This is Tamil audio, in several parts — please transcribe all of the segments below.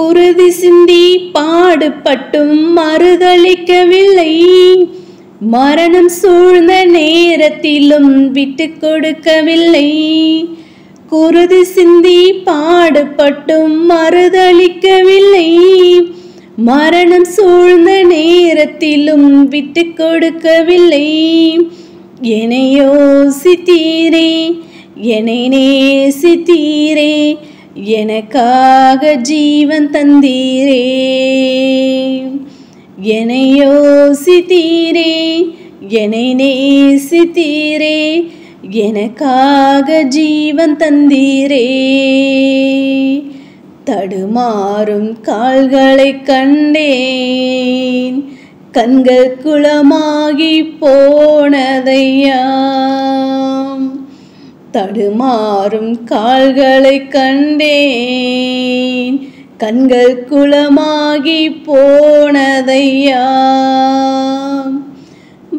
குருதி சிந்தி பாடுபட்டும் மறுதளிக்கவில்லை. மரணம் சூழ்ந்த நேரத்திலும் விட்டு கொடுக்கவில்லை. குருதி சிந்தி பாடுபட்டும் மறுதளிக்கவில்லை. மரணம் சூழ்ந்த நேரத்திலும் விட்டு கொடுக்கவில்லை. என்னை யோசித்தீரே, என்னை நேசித்தீரே, எனக்காக ஜீவன் தந்தீரே. என்னை யோசித்தீரே, என்னை நேசித்தீரே, எனக்காக ஜீவன் தந்தீரே. தடுமாறும் கால்களை கண்டேன், கண்கள் குளமாகி போனதையா. தடுமாறும் கால்களை கண்டேன், கண்கள் குளமாகி போனதையா.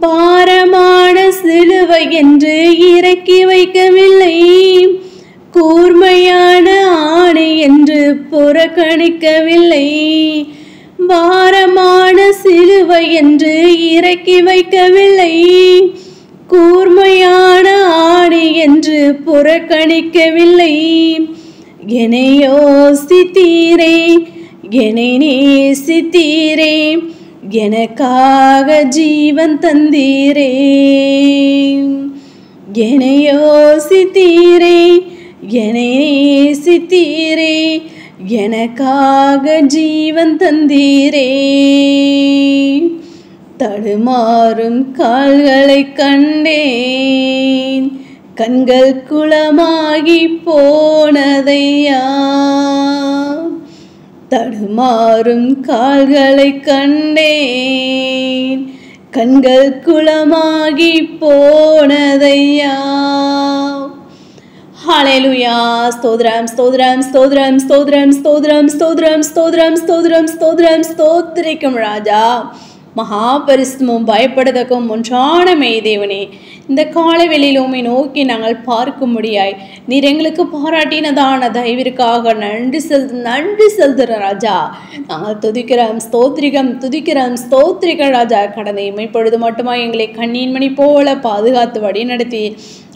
பாரமான சிலுவை என்று இறக்கி வைக்கவில்லை. கூர்மையான ஆணை என்று புறக்கணிக்கவில்லை. பாரமான சிலுவை என்று இறக்கி வைக்கவில்லை. கூர்மையான ஆணை என்று புறக்கணிக்கவில்லை. என்னை யோசித்தீரே, என்னை நேசித்தீரே, எனக்காக ஜீவன் தந்தீரே. என்னை யோசித்தீரே, என்னை நேசித்தீரே, எனக்காக ஜீவன் தந்தீரே. தடுமாறும் கால்களை கண்டேன், கண்கள் குளமாகி போனதையா. தடுமாறும் கால்களை கண்டேன், கண்கள் குளமாகி போனதையா. ஹல்லேலூயா. ஸ்தோத்திரம் ஸ்தோத்திரம் ஸ்தோத்திரம் ஸ்தோத்திரம் ஸ்தோத்திரம் ஸ்தோத்திரம் ஸ்தோத்திரம் ஸ்தோத்திரம் ஸ்தோத்திரம் ஸ்தோத்திரிக்கும் ராஜா. மகா பரிசுத்தமும் பயப்படத்தக்கும் ஒன்றான மெய்தேவனே, இந்த காலை வேளையில் உம்மை நோக்கி நாங்கள் பார்க்கும்படியாய் நீர் எங்களுக்கு பாராட்டினதான தயவிற்காக நன்றி செலுத்துற ராஜா. நாங்கள் துதிக்கிறோம், ஸ்தோத்திரிகம், துதிக்கிறோம், ஸ்தோத்திரிக்க ராஜா. கடந்த இமைப்பொழுது மட்டுமா எங்களை கண்ணீன் மணி போல பாதுகாத்து வழி நடத்தி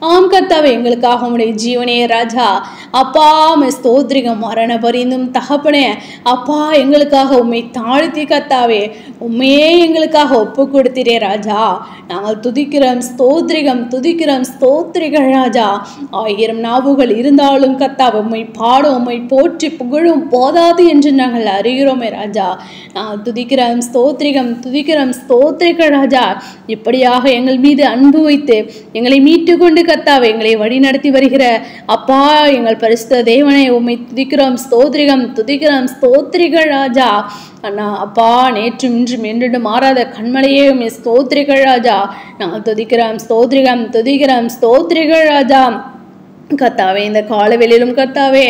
ஆம் கர்த்தாவே, எங்களுக்காக உம்முடைய ஜீவனே ராஜா. அப்பா உம்மை ஸ்தோத்திரிகம். மரண பரிந்தும் தகப்பனே அப்பா, எங்களுக்காக உம்மை தாழ்த்தி கர்த்தாவே உண்மையே எங்களுக்காக ஒப்பு கொடுத்தீரே ராஜா. நாங்கள் துதிக்கிறோம், ஸ்தோத்திரிகம், துதிக்கிறோம், ஸ்தோத்திரிகள் ராஜா. 1000 நாவுகள் இருந்தாலும் கர்த்தாவே உம்மை பாடும், உம்மை போற்றி புகழும் போதாது என்று நாங்கள் அறிகிறோமே ராஜா. நாங்கள் துதிக்கிறோம், ஸ்தோத்திரிகம், துதிக்கிறோம், ஸ்தோத்திரிகள் ராஜா. இப்படியாக எங்கள் மீது அன்பு வைத்து எங்களை மீட்டு கொண்டு கர்த்தாவே எங்களை வழி நடத்தி வருகிற அப்பா எங்கள் பரிசுத்த தேவனை உம்மை துதிக்கிறோம், ஸ்தோத்திரிகம், துதிக்கிறோம், ஸ்தோத்திரிகள் ராஜா. அண்ணா அப்பா, நேற்றும் இன்றும் என்றும் மாறாத கண்மலையே உம்மை ஸ்தோத்திரிகள் ராஜா. நாங்கள் துதிக்கிறோம், ஸ்தோத்திரிகம், துதிக்கிறோம், ஸ்தோத்திரிகள் ராஜா. கர்த்தாவே, இந்த காலவெளியிலும் கர்த்தாவே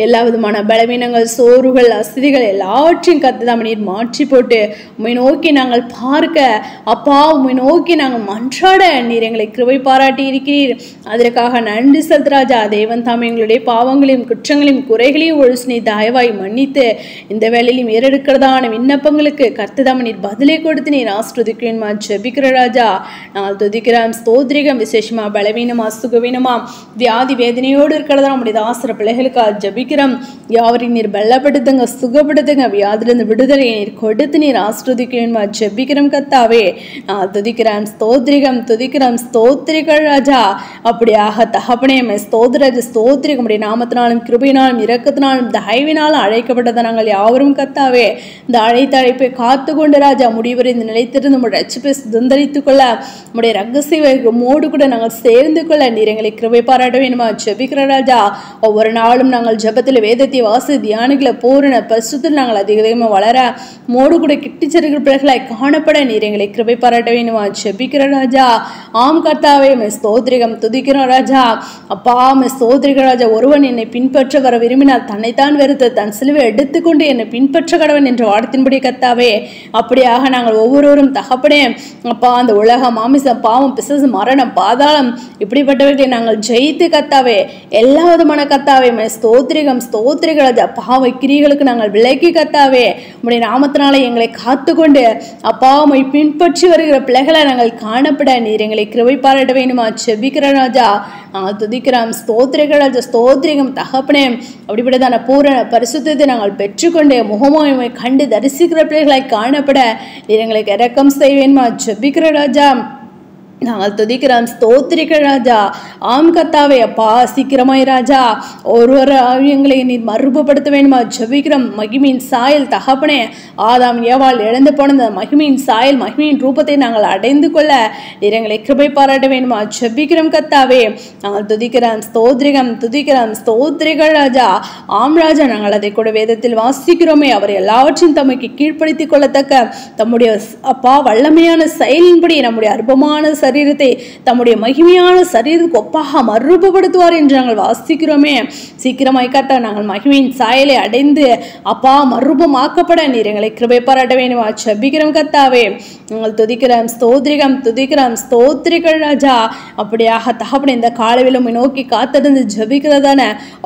எல்லா விதமான பலவீனங்கள், சோர்வுகள், அசதிகள் எல்லாவற்றையும் கர்த்தாவே நீர் மாற்றி போட்டு உம்மை நோக்கி நாங்கள் பார்க்க அப்பா, உம்மை நோக்கி நாங்கள் மன்றாட நீர் எங்களை கிருபை பாராட்டி இருக்கிறீர். அதற்காக நன்றி செலுத்துராஜா. தேவன் தாம் எங்களுடைய பாவங்களையும் குற்றங்களையும் குறைகளையும் ஒழிச்சு நீ தயவாய் மன்னித்து இந்த வேளையிலும் ஏறெடுக்கிறதான விண்ணப்பங்களுக்கு கர்த்தாவே நீர் பதிலை கொடுத்து நீர் ஆசீர்வதிக்கிறேன்மா ஜெபிக்கிற ராஜா. நாங்கள் துதிக்கிறோம், ஸ்தோத்திரிகம். விசேஷமா பலவீனமா, சுகவீனமா, வியாதி வேதனையோடு இருக்கிறதா நம்முடைய தாசர பிள்ளைகளுக்காக ஜபிக்கிறோம். யாவரையும் நீர் பலப்படுத்துங்க, சுகப்படுத்துங்க, வியாதிலிருந்து விடுதலை நீர் கொடுத்து நீர் ஆசீர்வதிக்கிறேன்மா ஜபிக்கிறோம் கர்த்தாவே. துதிக்கிறோம், ஸ்தோத்திரிகம், துதிக்கிறோம், ஸ்தோத்திரிகள் ராஜா. அப்படியாக தகப்பனே ஸ்தோத்திரஜ ஸ்தோத்திரிக்க முடிய நாமத்தினாலும் கிருபையினாலும் இரக்கத்தினாலும் தயவினாலும் அழைக்கப்பட்டதை நாங்கள் யாவரும் கர்த்தாவே இந்த அழைப்பை காத்து கொண்டு ராஜா முடிவரை இந்த நிலைத்திருந்து நம்முடைய ரட்சிப்பை சுதந்திரித்துக் கொள்ள நம்முடைய ரகசிய மோடு கூட நாங்கள் சேர்ந்து கொள்ள நீர் எங்களை கிருபை பாராட்ட வேணுமா ஜெபிக்கிற ராஜா. ஒவ்வொரு நாளும் நாங்கள் ஜெபத்தில் வேதத்தை வாசி தியானிகளை பூரண பரிசுத்தத்தில் நாங்கள் அதிகமாக வளர மோடு கூட கிட்டி செருகிற பிள்ளைகளாய் காணப்பட நீர் எங்களை கிருபை பாராட்ட வேணுமா ஜெபிக்கிற ராஜா. ஆம் கர்த்தாவே ஸ்தோத்திரிகம், துதிக்கிறோம் ராஜா. அப்பா ஸ்தோத்திரிக ராஜா. ஒருவன் என்னை பின்பற்ற வர விரும்பினால் தன்னைத்தான் வெறுத்து தன் சிலுவை எடுத்துக்கொண்டு என்னை பின்பற்ற கடவன் என்ற வார்த்தையின்படி கர்த்தாவே அப்படியாக நாங்கள் ஒவ்வொருவரும் தகப்பனே அப்பா அந்த உலக மாமிசம் பாவம் பிசாசு மரணம் பாதாளம் இப்படிப்பட்டவர்களை நாங்கள் ஜெயித்து கர்த்தாவே கத்தாவே எல்லா விதமான கத்தாவே ஸ்தோத்திரிகம் ஸ்தோத்திரிகள் ராஜா பாவ கிரிகளுக்கு நாங்கள் விலக்கி கத்தாவே உம்முடைய நாமத்தினாலே எங்களை காத்துக்கொண்டு அப்பா உம்மை பின்பற்றி வருகிற பிள்ளைகளை நாங்கள் காணப்பட நீர் எங்களை கிருபை பாராட்ட வேண்டுமா செபிக்கிற ராஜா நாங்கள் துதிக்கிறோம் ஸ்தோத்திரிகள் ராஜா ஸ்தோத்திரிகம் தகப்பனே அப்படிப்பட்டதான பூரண பரிசுத்தத்தை நாங்கள் பெற்றுக்கொண்டு முகமாய் கண்டு தரிசிக்கிற பிள்ளைகளை காணப்பட நீர் எங்களுக்கு இரக்கம் செய்வேன்மா செபிக்கிற ராஜா நாங்கள் துதிக்கிறோம் ஸ்தோத்திரிகள் ராஜா ஆம் கத்தாவே அப்பா சீக்கிரமாய் ராஜா ஒரு எங்களை நீர் மறுபடுத்த வேண்டுமா ஜெபிக்கிறோம் மகிமையின் சாயல் தகப்பனே ஆதாம் ஏவாள் இழந்து போன மகிமையின் சாயல் மகிமையின் ரூபத்தை நாங்கள் அடைந்து கொள்ள நீர் எங்களை கிருபை பாராட்ட வேண்டுமா ஜெபிக்கிறோம் கத்தாவே நாங்கள் துதிக்கிறோம் ஸ்தோத்திரிகம் துதிக்கிறோம் ஸ்தோத்திரிகள் ராஜா ஆம் ராஜா நாங்கள் அதை கூட வேதத்தில் வாசிக்கிறோமே அவர் எல்லாவற்றையும் தமக்கு கீழ்ப்படுத்திக் கொள்ளத்தக்க தம்முடைய அப்பா வல்லமையான செயலின்படி நம்முடைய அற்பமான சரீரத்தை தம்முடைய மகிமையான சரீரத்துக்கு ஒப்பாக மறுபடுத்துவார் என்று நாங்கள் வாசிக்கிறோமே சீக்கிரமாய் கத்த நாங்கள் மகிமையின் சாயலை அடைந்து அப்பா மறுபமாக்கப்பட நீர் எங்களை கிருபை பாராட்ட வேண்டுமா ஜெபிக்கிறோம் கத்தாவே நாங்கள் துதிக்கிறோம் ஸ்தோத்திரிகம் துதிக்கிறோம் ஸ்தோத்திரிகள் ராஜா அப்படியாக தகப்பனை இந்த காலவிலும் நோக்கி காத்திருந்து ஜெபிக்கிறதான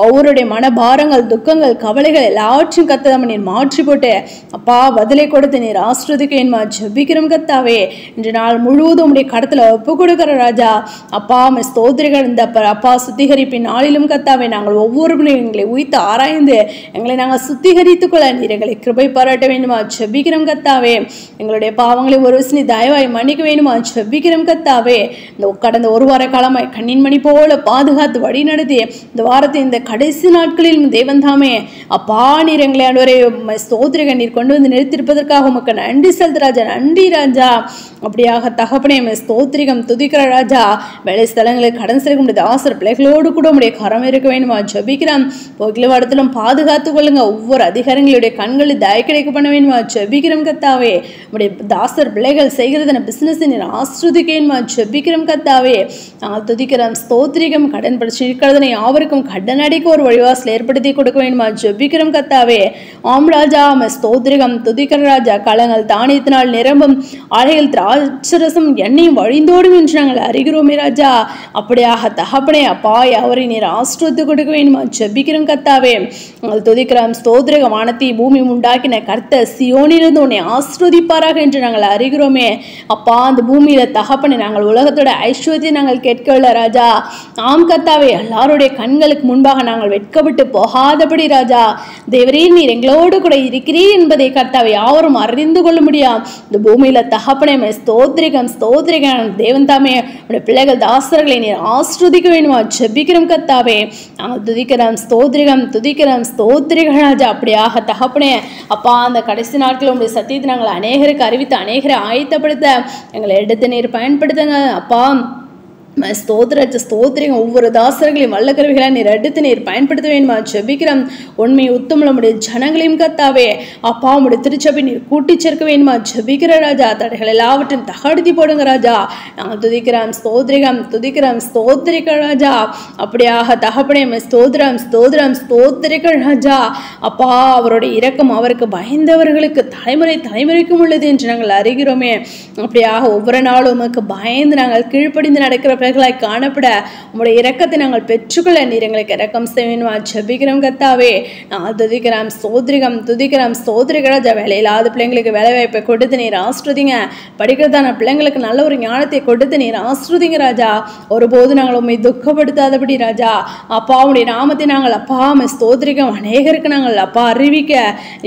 ஒவ்வொருடைய மனபாரங்கள் துக்கங்கள் கவலைகள் எல்லாவற்றையும் கத்ததாம நீர் மாற்றி போட்டு அப்பா பதிலை கொடுத்து நீர் ஆசிர்வதிக்க வேண்டுமா ஜெபிக்கிறோம் கத்தாவே இன்று நாள் முழுவதும் உடைய கடத்துல ஒப்பு கொடுக்கிற ராஜா அப்பா ஸ்தோத்திரிகள் இந்த அப்பா சுத்திகரிப்பின் நாளிலும் கத்தாவே நாங்கள் ஒவ்வொருவரும் எங்களை உயிர்த்து ஆராய்ந்து எங்களை நாங்கள் சுத்திகரித்துக் கொள்ள நீர் எங்களை கிருபை பாராட்ட வேண்டுமா ஜெபிக்கிறோம் கத்தாவே எங்களுடைய பாவங்களை ஒரு விசனி தயவாய் மன்னிக்க வேண்டுமா ஜெபிக்கிறோம் கத்தாவே இந்த கடந்த ஒரு வார காலமாய் கண்ணின் மணி போல பாதுகாத்து வழி நடத்தி இந்த வாரத்தை இந்த கடைசி நாட்களில் தேவன் தாமே அப்பா நீர் எங்களை ஆண்டவரே ஸ்தோத்திரிக நீர் கொண்டு வந்து நிறுத்திருப்பதற்காக உமக்கு நன்றி செலுத்து ராஜா நன்றி ராஜா அப்படியாக தகப்பனே ஸ்தோத்திரிகம் துதிக்கிற ராஜா வேலை ஸ்தலங்களுக்கு கடன் செலுத்த முடியாத ஆசிரியர் பிள்ளைகளோடு கூட உடைய கரம் இருக்க வேண்டுமா ஜெபிக்கிறோம் போக்கில இடத்திலும் பாதுகாத்துக் கொள்ளுங்க ஒவ்வொரு அதிகாரங்களுடைய கண்களில் தய கிடைக்க பண்ண வேண்டுமா ஜெபிக்கிறோம் கத்தாவே உடைய தாசர் பிள்ளைகள் செய்கிறதுன பிசினஸ் நீர் ஆசிர்வதிக்க வேண்டுமா ஜெபிக்கிறோம் கத்தாவே நாங்கள் துதிக்கிறோம் ஸ்தோத்திரிகம் கடன் பிரச்சனை இருக்கிறதனை யாவருக்கும் கடன் அடைக்க ஒரு வழிவாசல் ஏற்படுத்தி கொடுக்க வேண்டுமா ஜெபிக்கிறோம் கத்தாவே ஆம் ராஜா ஸ்தோத்திரிகம் துதிக்கிற ராஜா களங்கள் தானியத்தினால் நிரம்பும் ஆலைகள் திராட்சரசம் எண்ணெயும் வழிந்தோடும் என்று நாங்கள் அறிகிறோமே ராஜா அப்படியாக தகப்பனே அப்பா அவரை நீர் ஆசிர்வதித்து கொடுக்க வேண்டுமா ஜெபிக்கிறோம் கத்தாவே நாங்கள் துதிக்கிறோம் ஸ்தோத்திரிக வானத்தை பூமி உண்டாக்கின கர்த்தர் சியோனிலிருந்து உன்னை ஆசிர்வதிப்பாராக என்று நாங்கள் அறிகிறோமே அப்பா அந்த பூமியில தகப்பனே நாங்கள் உலகத்தோட ஐஸ்வர்யத்தை நாங்கள் கேட்கவில்லை ராஜா ஆம் கத்தாவே எல்லாருடைய கண்களுக்கு முன்பாக நாங்கள் வெட்கப்பட்டு போகாதபடி ராஜா தேவரே நீர் எங்களோடு கூட இருக்கிறீர் என்பதை கர்த்தாவை யாவரும் அறிந்து கொள்ள முடியாது இந்த பூமியில தகப்பனே ஸ்தோத்திரிகம் ஸ்தோத்திரிகம் தேவன் தாமே உடைய பிள்ளைகள் தாசர்களை நீர் ஆசிர்வதிக்க வேண்டுமா ஜெபிக்கிறோம் கத்தாவே நாங்கள் துதிக்கிறோம் ஸ்தோத்திரிகம் துதிக்கிறோம் ஸ்தோத்திரிகள் ராஜா அப்படியாக தகப்பனே அப்பா அந்த கடைசி நாட்களில் உடைய சத்தியத்தை நாங்கள் அநேகருக்கு அறிவித்து அநேகரை ஆயத்தப்படுத்த எங்களை எடுத்து நீர் பயன்படுத்துங்க அப்பா ஸ்தோத்திரிங்க ஒவ்வொரு தாசர்களையும் வல்ல கருவிகளை நீர் எடுத்து நீர் பயன்படுத்த வேண்டுமா ஜெபிக்கிறோம் உண்மை உத்தம நம்முடைய ஜனங்களையும் கத்தாவே அப்பா உடைய திருச்சபை நீர் கூட்டி சேர்க்க வேண்டுமா ஜெபிக்கிற ராஜா தடைகள் எல்லாவற்றையும் தகடுத்தி போடுங்க ராஜா நாங்கள் துதிக்கிறோம் ஸ்தோத்திரிகம் துதிக்கிறோம் ஸ்தோத்திரிக்க ராஜா அப்படியாக தகப்பனே ஸ்தோத்திரம் ஸ்தோத்திரம் ஸ்தோத்திரிக்க ராஜா அப்பா அவருடைய இரக்கம் அவருக்கு பயந்தவர்களுக்கு தலைமுறை தலைமுறைக்கும் உள்ளது என்று நாங்கள் அறிகிறோமே அப்படியாக ஒவ்வொரு நாளும் உமக்கு பயந்து நாங்கள் கீழ்ப்படிந்து நடக்கிற பிள்ளைகளாய் காணப்பட உங்களுடைய இரக்கத்தை நாங்கள் பெற்றுக்கொள்ள நீர் எங்களுக்கு இரக்கம் செய்வேணுமா ஜெபிக்கிறோம் கத்தாவே நான் துதிக்கிறோம் ஸ்தோத்திரிகம் துதிக்கிறோம் ஸ்தோத்திரிக ராஜா வேலையில்லாத பிள்ளைங்களுக்கு வேலை வாய்ப்பை கொடுத்து நீர் ஆசிர்வதிங்க படிக்கிறதான பிள்ளைங்களுக்கு நல்ல ஒரு ஞானத்தை கொடுத்து நீர் ஆசிர்வதிங்க ராஜா ஒருபோது நாங்கள் உண்மை துக்கப்படுத்தாதபடி ராஜா அப்பா உடைய நாமத்தை நாங்கள் அப்பா ஸ்தோத்திரிகம் அநேகருக்கு நாங்கள் அப்பா அறிவிக்க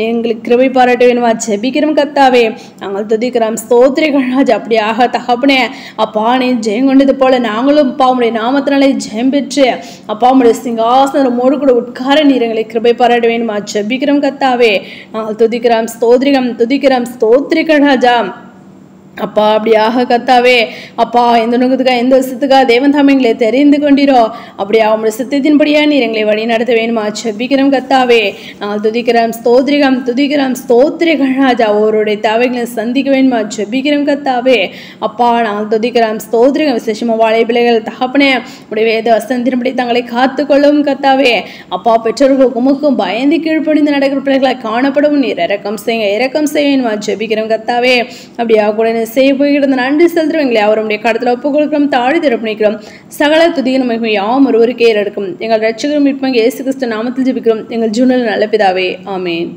எங்களுக்கு கிருபை பாராட்ட வேணுமா ஜெபிக்கிறோம் கத்தாவே நாங்கள் துதிக்கிறோம் ஸ்தோத்திரிக ராஜா அப்படியாக தகப்பனே அப்பா நீ ஜெயம் கொண்டது போல நாங்களும் அப்பா உடைய நாமத்தினாலே ஜெயம் பெற்று அப்பா உடைய சிங்காசனம் மோடு கூட உட்கார நீர் எங்களை கிருபை பாராட்ட வேண்டுமா ஜெபிக்கிறோம் கத்தாவே நாங்கள் துதிக்கிறோம் ஸ்தோத்திரிகம் துதிக்கிறோம் ஸ்தோத்திரிக ராஜா அப்பா அப்படியாக கத்தாவே அப்பா எந்த நோக்கத்துக்காக எந்த விஷயத்துக்காக தேவன் தாமே எங்களை தெரிந்து கொண்டீரோ அப்படியா உங்களுடைய சித்தத்தின்படியா நீர் எங்களை வழி நடத்த வேணுமா ஜெபிக்கிறோம் கத்தாவே நாங்கள் துதிக்கிறோம் ஸ்தோத்திரிகம் துதிக்கிறோம் ஸ்தோத்திரிக ராஜா ஒருவருடைய தேவைகளை சந்திக்க வேணுமா ஜெபிக்கிறோம் கத்தாவே அப்பா நாங்கள் துதிக்கிறோம் ஸ்தோத்திரிகம் விசேஷமா வாழை பிள்ளைகள் தகப்பனே உடைய வேத வசனத்தின்படி தங்களை காத்துக்கொள்ளவும் கத்தாவே அப்பா பெற்றோர்களுக்கு உமக்கும் பயந்து கீழ்ப்படிந்து நடக்கிற பிள்ளைகளை காணப்படவும் நீர் இரக்கம் செய்ய வேணுமா ஜெபிக்கிறோம் கத்தாவே அப்படியா கூட செய்ய போகிறது நன்றி செலுத்துறோம். எங்களை அவருடைய கடத்தில் ஒப்புக் கொடுக்கிறோம், தாழி திறப்பணிக்கிறோம். சகல துதியின் மகிமை யாவும் ஒருவருக்கே இருக்கும். எங்கள் ரட்சகரும் மீட்பும் இயேசு கிறிஸ்து நாமத்தில் ஜெபிக்கிறோம் எங்கள் ஜீவனில் நல்ல பிதாவே, ஆமென்.